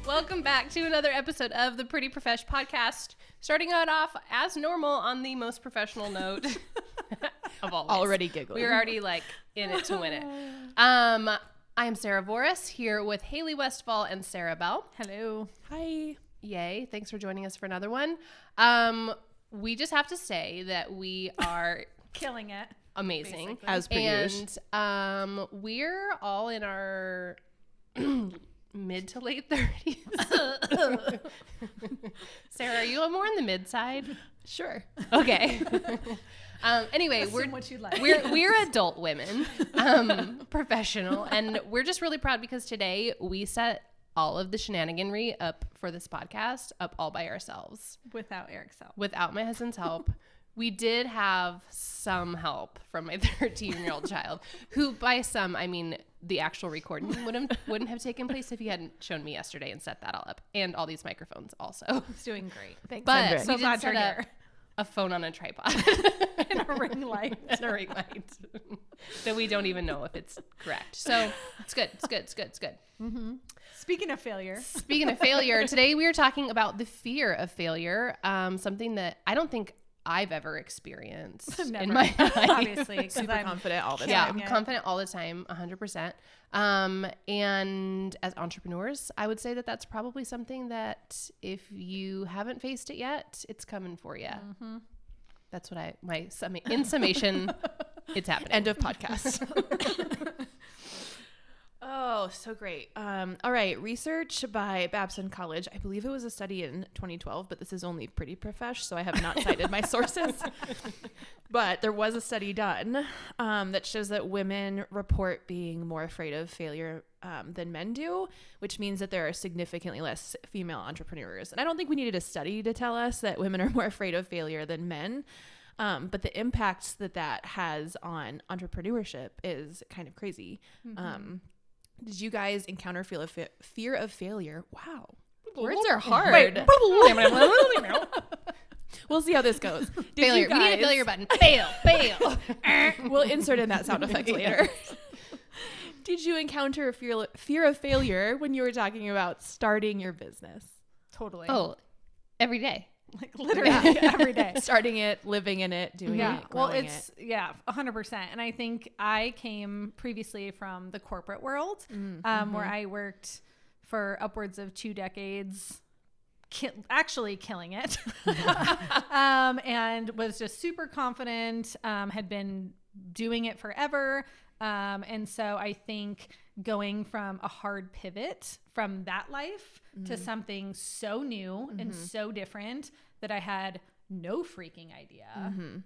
Welcome back to another episode of the Pretty Profesh podcast. Starting out off as normal on the most professional note of always. Already giggling. We're already like in it to win it. I am Sarah Voris here with Haley Westfall and Sarah Bell. Hello. Hi. Yay. Thanks for joining us for another one. We just have to say that we are Killing it. amazing. Basically. As per usual. And we're all in our mid to late 30s. Sarah, are you more on the mid side? Sure. Okay. Anyway, Assume what you'd like. we're adult women, professional, and we're just really proud because today we set all of the shenaniganry up for this podcast up all by ourselves Without Eric's help. without my husband's help. We did have some help from my 13-year-old child, who by some, I mean the actual recording wouldn't have taken place if he hadn't shown me yesterday and set that all up, and all these microphones also. It's doing great. Thanks. But Sandra. we So did glad set you're up here. a phone on a tripod And a ring light. and a ring light that we don't even know if it's correct. So it's good. It's good. It's good. It's good. Mm-hmm. Speaking of failure. Speaking of failure, today we are talking about the fear of failure, something that I don't think I've ever experienced Never. in my life. Obviously. 'cause Super I'm confident all the Yeah, time. I'm confident all the time, 100%. And as entrepreneurs, I would say that that's probably something that if you haven't faced it yet, it's coming for you. Mm-hmm. That's what in summation, it's happening. End of podcast. Oh, so great. All right. Research by Babson College. I believe it was a study in 2012, but this is only Pretty Profesh, so I have not cited my sources. But there was a study done that shows that women report being more afraid of failure than men do, which means that there are significantly less female entrepreneurs. And I don't think we needed a study to tell us that women are more afraid of failure than men. But the impacts that has on entrepreneurship is kind of crazy. Mm-hmm. Did you guys encounter fear of failure? Wow. Words are hard. Wait. We'll see how this goes. Did failure. you guys, We need a failure button. Fail. We'll insert in that sound effect later. Did you encounter fear of failure when you were talking about starting your business? Totally. Oh, every day. Like literally every day. Starting it, living in it, doing Yeah. it, Well, growing it's 100%. And I think I came previously from the corporate world, where I worked for upwards of 2 decades, actually killing it, and was just super confident, had been doing it forever. And so I think going from a hard pivot from that life to something so new and so different that I had no freaking idea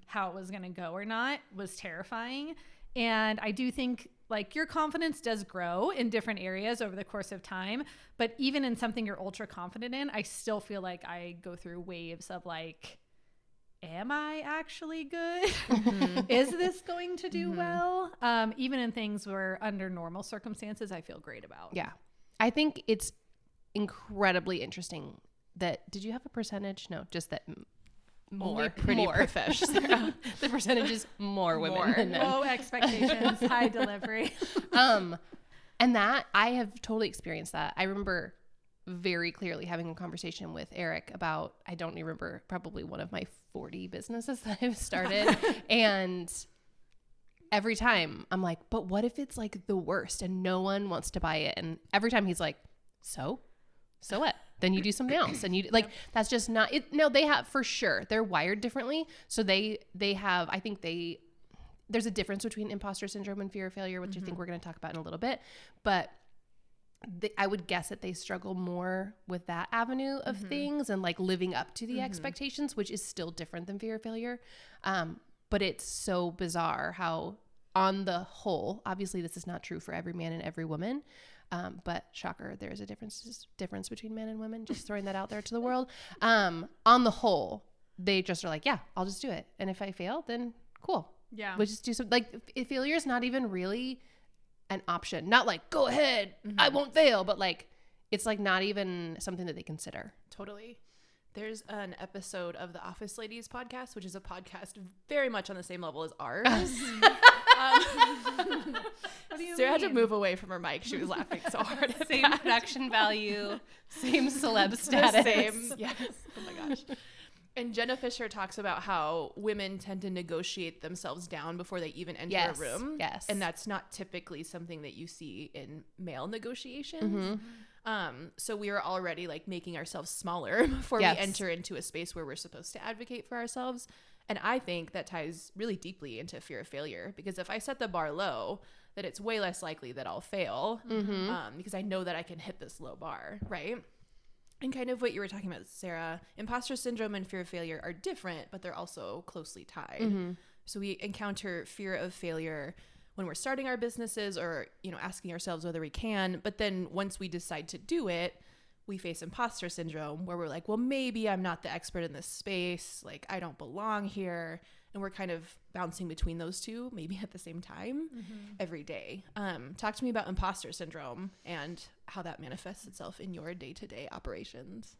how it was going to go or not was terrifying. And I do think like your confidence does grow in different areas over the course of time, but even in something you're ultra confident in, I still feel like I go through waves of like, am I actually good? Is this going to do well? Even in things where under normal circumstances, I feel great about. Yeah. I think it's incredibly interesting that, did you have a percentage? No, just that Only Pretty Profesh, Sarah. The percentage is more women than men. Low expectations, high delivery. And that I have totally experienced that. I remember very clearly having a conversation with Eric about, I don't even remember, probably one of my 40 businesses that I've started. And every time I'm like, but what if it's like the worst and no one wants to buy it? And every time he's like, so what? Then you do something else. And you like, that's just not it. No, they have, for sure. They're wired differently. So they have, I think there's a difference between imposter syndrome and fear of failure, which I think we're going to talk about in a little bit, but I would guess that they struggle more with that avenue of things and like living up to the expectations, which is still different than fear of failure. But it's so bizarre how on the whole, obviously this is not true for every man and every woman. But shocker, there is a difference between men and women. Just throwing that out there to the world. On the whole, they just are like, yeah, I'll just do it. And if I fail, then cool. Yeah. We'll just do some, like, failure is not even really an option. Not like, go ahead, I won't fail. But like, it's like not even something that they consider. Totally. There's an episode of the Office Ladies podcast, which is a podcast very much on the same level as ours. What do you Sarah had to mean? move away from her mic. She was laughing so hard. At Same that. production value, same celeb The status. same. Yes. Oh my gosh. And Jenna Fisher talks about how women tend to negotiate themselves down before they even enter a room. Yes. And that's not typically something that you see in male negotiations. So we are already like making ourselves smaller before we enter into a space where we're supposed to advocate for ourselves. And I think that ties really deeply into fear of failure, because if I set the bar low, that it's way less likely that I'll fail because I know that I can hit this low bar, right? And kind of what you were talking about, Sarah, imposter syndrome and fear of failure are different, but they're also closely tied. So we encounter fear of failure when we're starting our businesses or, you know, asking ourselves whether we can. But then once we decide to do it, we face imposter syndrome where we're like, well, maybe I'm not the expert in this space. Like, I don't belong here. And we're kind of bouncing between those two, maybe at the same time every day. Talk to me about imposter syndrome and how that manifests itself in your day-to-day operations.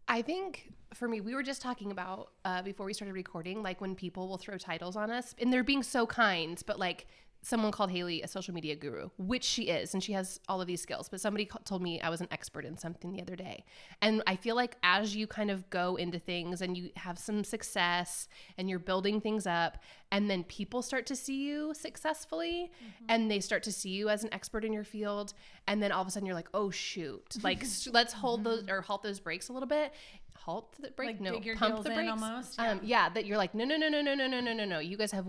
I think for me, we were just talking about before we started recording, like when people will throw titles on us and they're being so kind, but like someone called Haley a social media guru, which she is, and she has all of these skills, but somebody told me I was an expert in something the other day. And I feel like as you kind of go into things and you have some success and you're building things up, and then people start to see you successfully and they start to see you as an expert in your field. And then all of a sudden you're like, oh shoot, like let's hold those or halt those brakes a little bit. Halt the brake, Like no, dig your pump heels the in brakes. almost. That you're like, no. You guys have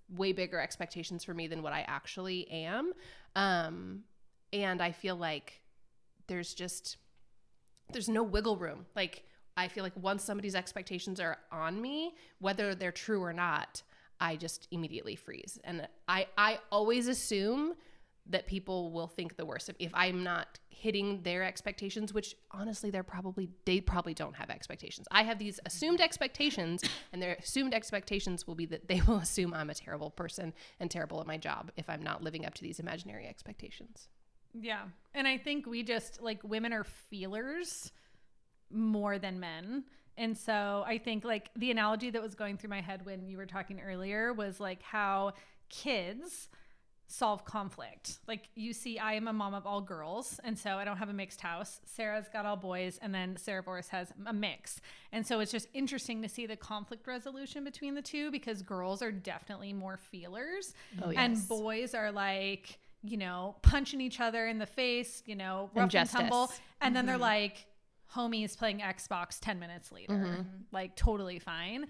way bigger expectations for me than what I actually am. And I feel like there's no wiggle room. Like, I feel like once somebody's expectations are on me, whether they're true or not, I just immediately freeze. And I always assume that people will think the worst if I'm not hitting their expectations, which honestly, they probably don't have expectations. I have these assumed expectations, and their assumed expectations will be that they will assume I'm a terrible person and terrible at my job if I'm not living up to these imaginary expectations. Yeah. And I think we just, like, women are feelers more than men. And so I think, like, the analogy that was going through my head when you were talking earlier was like how kids solve conflict. Like, you see, I am a mom of all girls, and so I don't have a mixed house. Sarah's got all boys, and then Sarah Boris has a mix. And so it's just interesting to see the conflict resolution between the two, because girls are definitely more feelers. Oh, yes. And boys are like, you know, punching each other in the face, you know, rough and tumble. And then they're like homies playing Xbox 10 minutes later, like totally fine.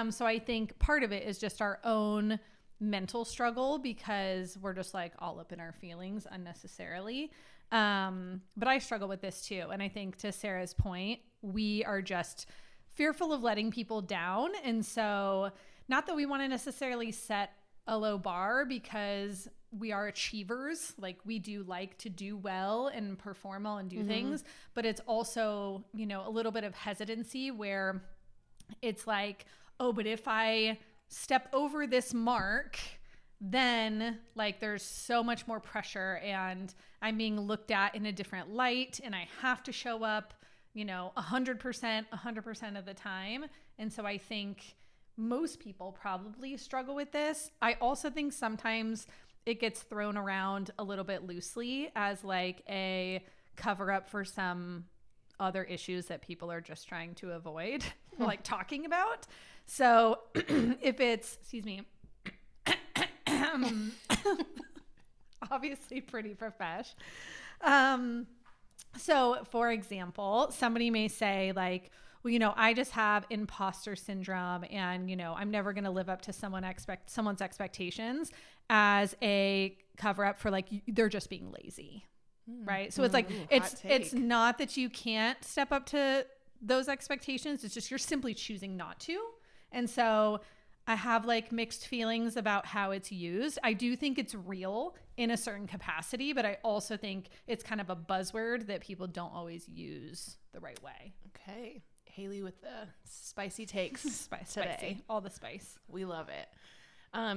So I think part of it is just our own mental struggle, because we're just like all up in our feelings unnecessarily. But I struggle with this too. And I think, to Sarah's point, we are just fearful of letting people down. And so, not that we want to necessarily set a low bar, because we are achievers. Like, we do like to do well and perform well and do things, but it's also, you know, a little bit of hesitancy where it's like, oh, but if I step over this mark, then like there's so much more pressure and I'm being looked at in a different light, and I have to show up, you know, 100% of the time. And so I think most people probably struggle with this. I also think sometimes it gets thrown around a little bit loosely as like a cover up for some other issues that people are just trying to avoid like talking about. So if it's, excuse me, obviously pretty profesh. So for example, somebody may say like, well, you know, I just have imposter syndrome, and, you know, I'm never going to live up to someone's expectations, as a cover up for like, they're just being lazy. Right. So it's like, it's not that you can't step up to those expectations. It's just, you're simply choosing not to. And so I have like mixed feelings about how it's used. I do think it's real in a certain capacity, but I also think it's kind of a buzzword that people don't always use the right way. Okay. Haley with the spicy takes. Spicy. All the spice. We love it.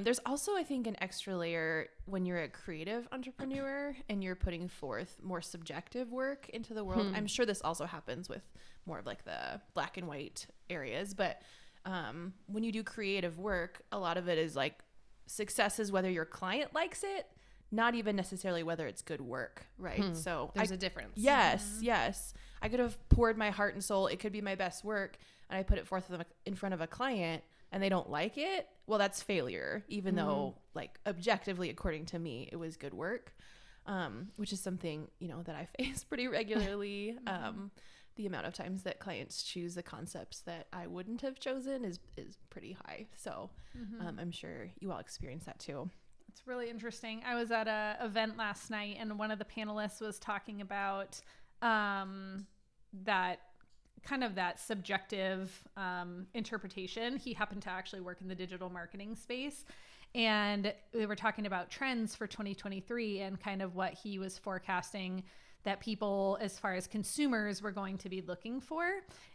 There's also, I think, an extra layer when you're a creative entrepreneur and you're putting forth more subjective work into the world. I'm sure this also happens with more of like the black and white areas, but when you do creative work, a lot of it is like success is whether your client likes it, not even necessarily whether it's good work, right? So there's a difference. Yes, yes. I could have poured my heart and soul. It could be my best work, and I put it forth in front of a client, and they don't like it. Well, that's failure, even though, like, objectively, according to me, it was good work, which is something, you know, that I face pretty regularly. The amount of times that clients choose the concepts that I wouldn't have chosen is pretty high. So I'm sure you all experience that too. It's really interesting. I was at a event last night, and one of the panelists was talking about that kind of that subjective interpretation. He happened to actually work in the digital marketing space, and we were talking about trends for 2023 and kind of what he was forecasting that people, as far as consumers, were going to be looking for.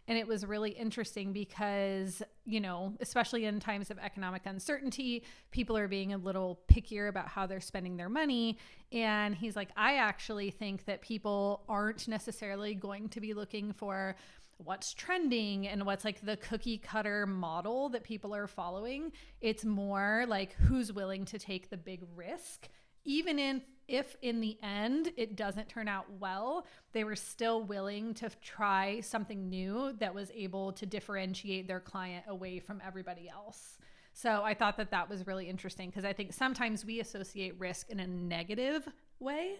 And it was really interesting because, you know, especially in times of economic uncertainty, people are being a little pickier about how they're spending their money. And he's like, I actually think that people aren't necessarily going to be looking for what's trending and what's like the cookie cutter model that people are following. It's more like who's willing to take the big risk. Even if in the end it doesn't turn out well, they were still willing to try something new that was able to differentiate their client away from everybody else. So I thought that that was really interesting because I think sometimes we associate risk in a negative way.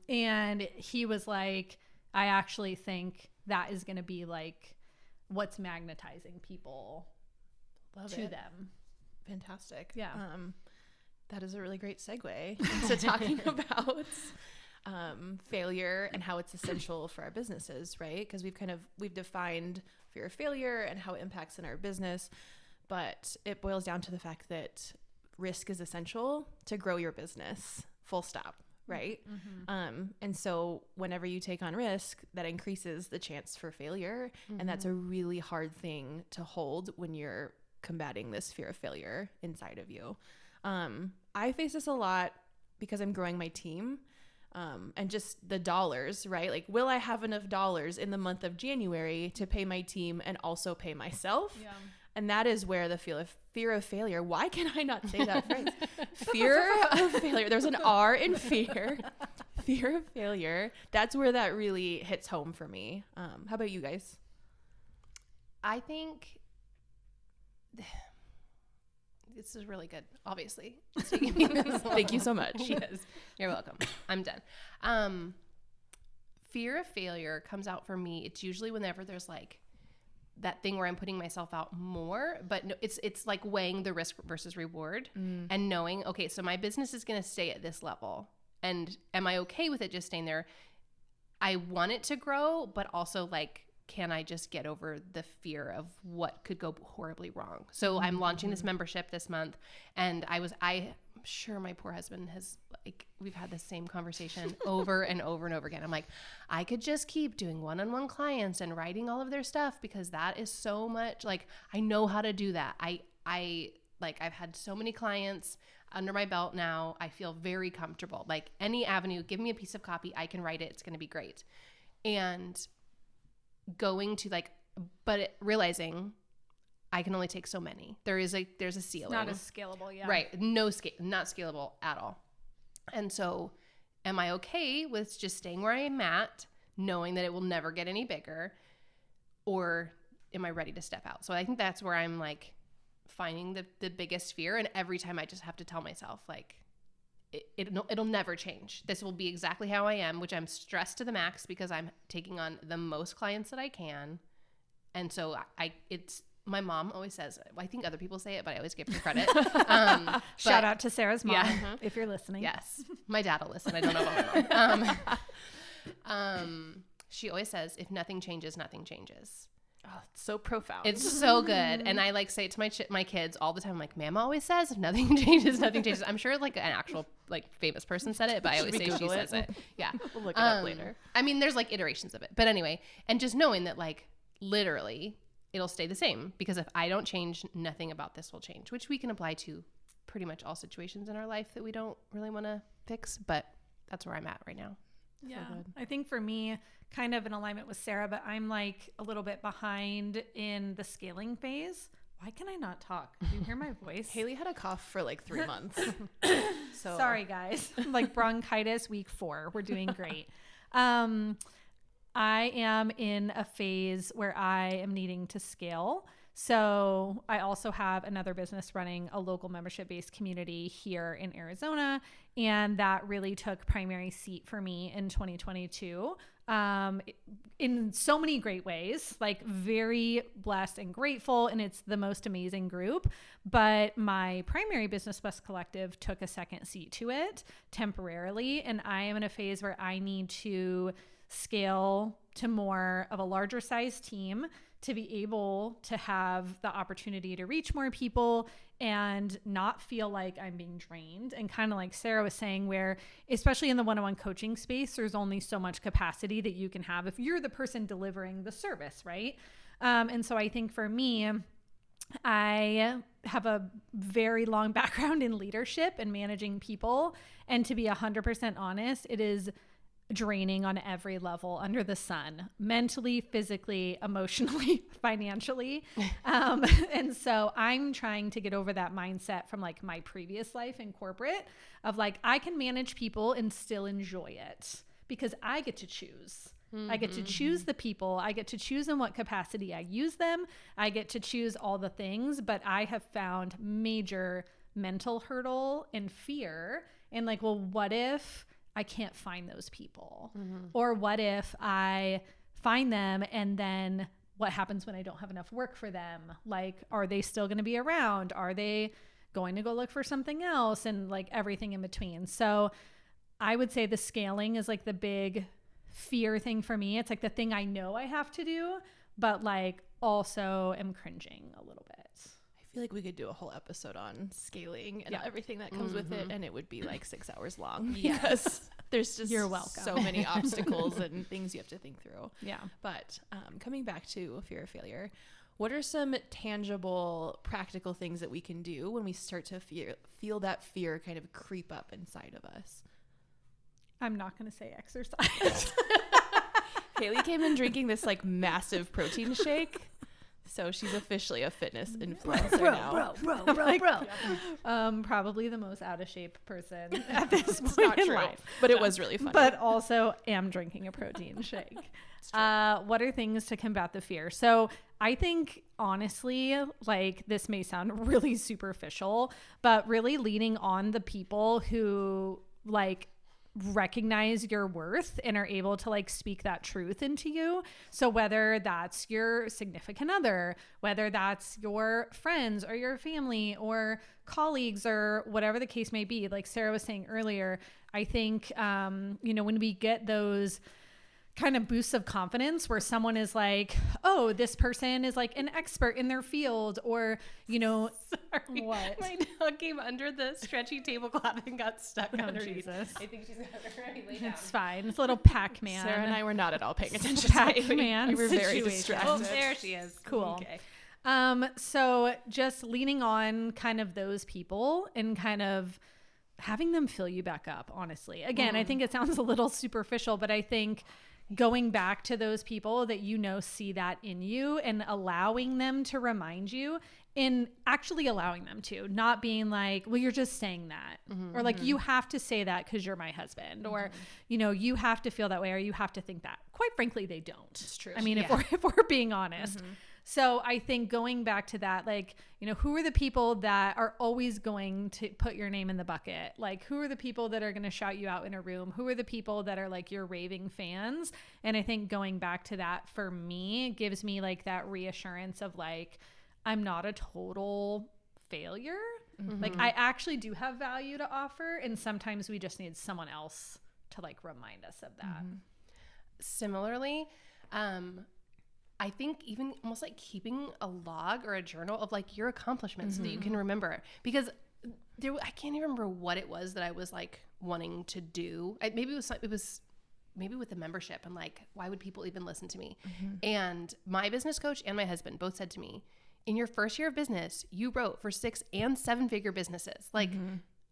And he was like, I actually think that is going to be like what's magnetizing people to them. Fantastic. Yeah. That is a really great segue into talking about failure and how it's essential for our businesses, right? Because we've defined fear of failure and how it impacts in our business, but it boils down to the fact that risk is essential to grow your business, full stop, right? And so whenever you take on risk, that increases the chance for failure, and that's a really hard thing to hold when you're combating this fear of failure inside of you. I face this a lot because I'm growing my team, and just the dollars, right? Like, will I have enough dollars in the month of January to pay my team and also pay myself? Yeah. And that is where the fear of failure. Why can I not say that phrase? Fear of failure. There's an R in fear. Fear of failure. That's where that really hits home for me. How about you guys? I think this is really good, obviously. Thank you so much. Yes, you're welcome. I'm done. Fear of failure comes out for me. It's usually whenever there's like that thing where I'm putting myself out more, but no, it's like weighing the risk versus reward and knowing, okay, so my business is going to stay at this level. And am I okay with it just staying there? I want it to grow, but also like, can I just get over the fear of what could go horribly wrong? So I'm launching this membership this month, and I'm sure my poor husband has, like, we've had the same conversation over and over and over again. I'm like, I could just keep doing one-on-one clients and writing all of their stuff because that is so much, like, I know how to do that. I've had so many clients under my belt now. I feel very comfortable. Like, any avenue, give me a piece of copy, I can write it. It's going to be great. And realizing I can only take so many. There's a ceiling. It's not as scalable, yeah. Right. Not scalable at all. And so am I okay with just staying where I am at, knowing that it will never get any bigger, or am I ready to step out? So I think that's where I'm like finding the biggest fear. And every time I just have to tell myself, like, it'll never change. This will be exactly how I am, which I'm stressed to the max because I'm taking on the most clients that I can. And so my mom always says, I think other people say it, but I always give her credit. Shout out to Sarah's mom, if you're listening. Yes. My dad will listen. I don't know about my mom. She always says, if nothing changes, nothing changes. Oh, it's so profound. It's so good. And I like say it to my kids all the time. I'm like, Mama always says, if nothing changes, nothing changes. I'm sure like an actual like famous person said it, but I always say she says it. Yeah. We'll look it up later. I mean, there's like iterations of it. But anyway, and just knowing that like literally it'll stay the same, because if I don't change, nothing about this will change, which we can apply to pretty much all situations in our life that we don't really want to fix. But that's where I'm at right now. Yeah. So I think for me, kind of in alignment with Sarah, but I'm like a little bit behind in the scaling phase. Why can I not talk? Do you hear my voice? Haley had a cough for like 3 months. So Sorry, guys. Like bronchitis week 4. We're doing great. I am in a phase where I am needing to scale. So I also have another business running a local membership-based community here in Arizona. And that really took primary seat for me in 2022 in so many great ways, like very blessed and grateful. And it's the most amazing group. But my primary business bus collective took a second seat to it temporarily. And I am in a phase where I need to scale to more of a larger size team to be able to have the opportunity to reach more people and not feel like I'm being drained. And kind of like Sarah was saying, where especially in the one-on-one coaching space, there's only so much capacity that you can have if you're the person delivering the service, right? And so I think for me, I have a very long background in leadership and managing people. And to be 100% honest, it is draining on every level under the sun, mentally, physically, emotionally, financially. And so I'm trying to get over that mindset from like my previous life in corporate of like, I can manage people and still enjoy it because I get to choose. I get to choose the people. I get to choose in what capacity I use them. I get to choose all the things, but I have found major mental hurdle and fear and like, well, what if I can't find those people? Or what if I find them and then what happens when I don't have enough work for them? Like, are they still going to be around? Are they going to go look for something else? And like everything in between. So I would say the scaling is like the big fear thing for me. It's like the thing I know I have to do, but like also am cringing a little bit. I feel like we could do a whole episode on scaling and everything that comes with it, and it would be like 6 hours long because there's just You're welcome. so many obstacles and things you have to think through. Yeah. But coming back to fear of failure, what are some tangible, practical things that we can do when we start to feel that fear kind of creep up inside of us? I'm not going to say exercise. Haley came in drinking this like massive protein shake. So she's officially a fitness influencer now. Bro. Probably the most out of shape person at this point Not in true, life. but it was really funny. But also am drinking a protein shake. What are things to combat the fear? So I think honestly, like this may sound really superficial, but really leaning on the people who like recognize your worth and are able to like speak that truth into you. So whether that's your significant other, whether that's your friends or your family or colleagues or whatever the case may be, like Sarah was saying earlier, I think, when we get those kind of boosts of confidence where someone is like, oh, this person is like an expert in their field, or, Sorry. What? My dog came under the stretchy tablecloth and got stuck underneath. Jesus. I think she's got her already laid down. It's fine. It's a little Pac-Man. Sarah and I were not at all paying attention. Pac-Man We were very situation. distracted. Oh, there she is. Cool. Okay. So just leaning on kind of those people and kind of having them fill you back up, honestly. Again, I think it sounds a little superficial, but I think going back to those people that see that in you and allowing them to remind you, and actually allowing them to, not being like, well, you're just saying that, or like, you have to say that because you're my husband, or, you have to feel that way, or you have to think that. Quite frankly, they don't. It's true. I mean, if we're being honest. So I think going back to that, like, who are the people that are always going to put your name in the bucket? Like, who are the people that are going to shout you out in a room? Who are the people that are like your raving fans? And I think going back to that for me gives me like that reassurance of like, I'm not a total failure. Like, I actually do have value to offer. And sometimes we just need someone else to like remind us of that. Similarly, I think even almost like keeping a log or a journal of like your accomplishments so that you can remember, because I can't even remember what it was that I was like wanting to do. Maybe it was with the membership. I'm like, why would people even listen to me? And my business coach and my husband both said to me, in your first year of business, you wrote for 6 and 7 figure businesses. Like,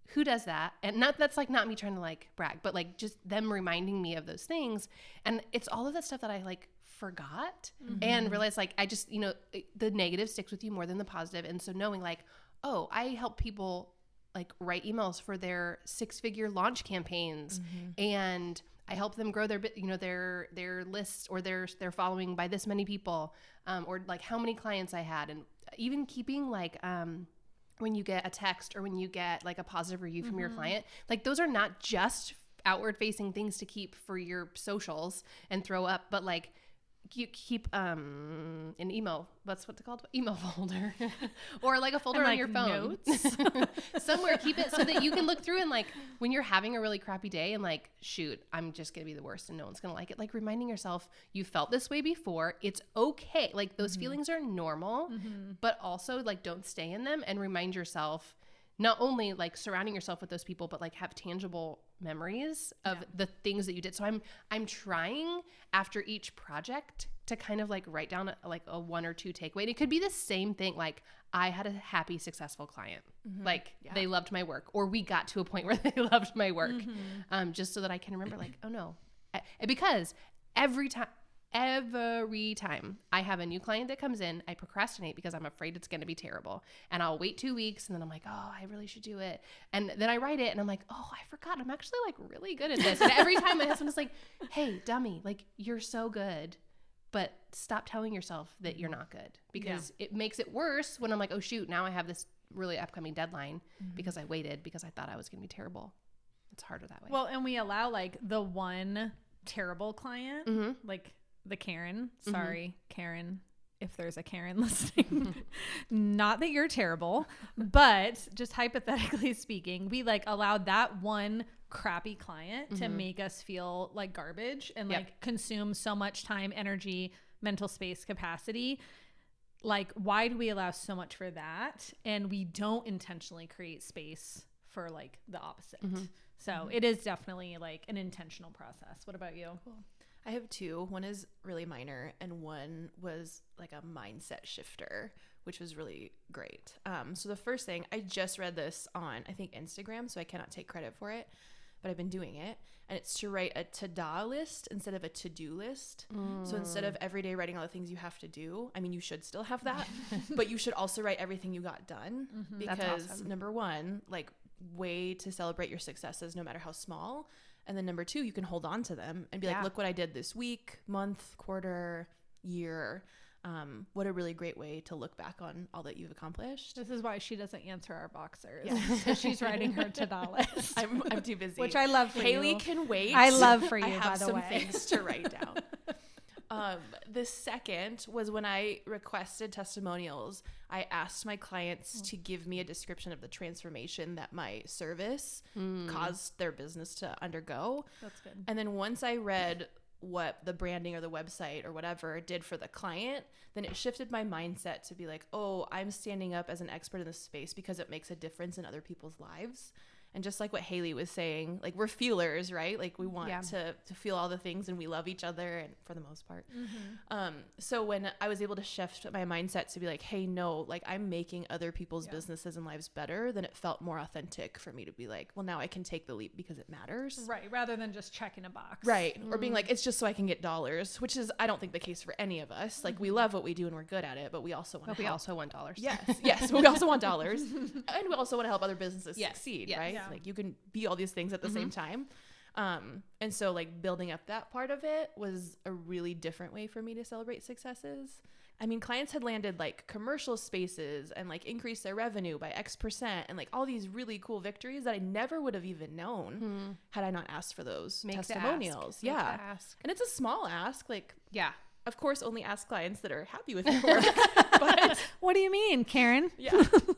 who does that? And that's like not me trying to like brag, but like just them reminding me of those things. And it's all of that stuff that I like forgot and realized like, I just, the negative sticks with you more than the positive. And so knowing like, oh, I help people like write emails for their 6-figure launch campaigns, and I help them grow their, their lists or their following by this many people, or like how many clients I had, and even keeping like, when you get a text or when you get like a positive review from your client, like those are not just outward facing things to keep for your socials and throw up, but like you keep an email, that's what's it called, email folder or like a folder on like your phone somewhere. Keep it so that you can look through and like when you're having a really crappy day and like, shoot, I'm just gonna be the worst and no one's gonna like it, like reminding yourself you felt this way before, it's okay, like those feelings are normal, but also like don't stay in them, and remind yourself not only like surrounding yourself with those people, but like have tangible memories of the things that you did. So I'm trying after each project to kind of like write down a 1 or 2 takeaway. And it could be the same thing. Like I had a happy, successful client. Like they loved my work, or we got to a point where they loved my work. Just so that I can remember like, oh no, because every time I have a new client that comes in, I procrastinate because I'm afraid it's going to be terrible. And I'll wait 2 weeks and then I'm like, oh, I really should do it. And then I write it and I'm like, oh, I forgot. I'm actually like really good at this. And every time my husband is like, hey, dummy, like you're so good, but stop telling yourself that you're not good, because it makes it worse when I'm like, oh shoot, now I have this really upcoming deadline because I waited because I thought I was going to be terrible. It's harder that way. Well, and we allow like the one terrible client, like the Karen, sorry, Karen, if there's a Karen listening, not that you're terrible, but just hypothetically speaking, we like allowed that one crappy client to make us feel like garbage and like consume so much time, energy, mental space, capacity. Like, why do we allow so much for that? And we don't intentionally create space for like the opposite. So it is definitely like an intentional process. What about you? Cool. I have 2. One is really minor, and one was like a mindset shifter, which was really great. So the first thing, I just read this on, I think, Instagram, so I cannot take credit for it, but I've been doing it. And it's to write a to-do list instead of a to-do list. So instead of every day writing all the things you have to do, I mean, you should still have that, but you should also write everything you got done. Because awesome. Number 1, like, way to celebrate your successes, no matter how small. And then number 2, you can hold on to them and be like, look what I did this week, month, quarter, year. What a really great way to look back on all that you've accomplished. This is why she doesn't answer our boxers. Because she's writing her to-do list. I'm too busy. Which I love for Haley you. Haley can wait. I love for you, I have by the some way. things to write down. The second was when I requested testimonials, I asked my clients to give me a description of the transformation that my service caused their business to undergo. That's good. And then once I read what the branding or the website or whatever did for the client, then it shifted my mindset to be like, oh, I'm standing up as an expert in this space because it makes a difference in other people's lives. And just like what Haley was saying, like we're feelers, right? Like we want to feel all the things, and we love each other, and for the most part. So when I was able to shift my mindset to be like, hey, no, like I'm making other people's businesses and lives better, then it felt more authentic for me to be like, well, now I can take the leap because it matters. Right. Rather than just checking a box. Right. Or being like, it's just so I can get dollars, which is, I don't think the case for any of us. Like we love what we do and we're good at it, but we also want to help. We also want dollars. Yes. Yes. But we also want dollars, and we also want to help other businesses succeed. Right. Like you can be all these things at the same time. And so like building up that part of it was a really different way for me to celebrate successes. I mean, clients had landed like commercial spaces and like increased their revenue by X% and like all these really cool victories that I never would have even known had I not asked for those testimonials. And it's a small ask. Like, of course, only ask clients that are happy with your work. But what do you mean, Karen?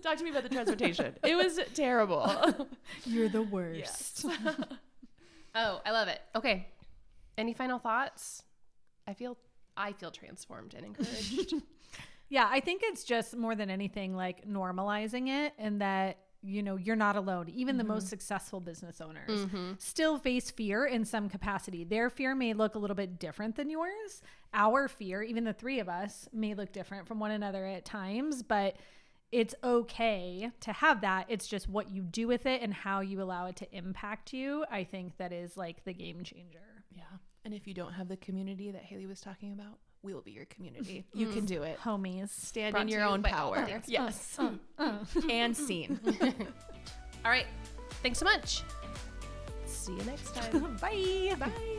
Talk to me about the transportation. It was terrible. You're the worst. Yes. Oh, I love it. Okay. Any final thoughts? I feel transformed and encouraged. I think it's just more than anything like normalizing it, and that, you know, you're not alone. Even the most successful business owners still face fear in some capacity. Their fear may look a little bit different than yours. Our fear, even the 3 of us, may look different from one another at times, but it's okay to have that. It's just what you do with it and how you allow it to impact you. I think that is like the game changer. Yeah. And if you don't have the community that Haley was talking about, we will be your community. You can do it. Homies. Stand Brought in to your you own by all power. things. Yes. And seen. All right. Thanks so much. See you next time. Bye. Bye.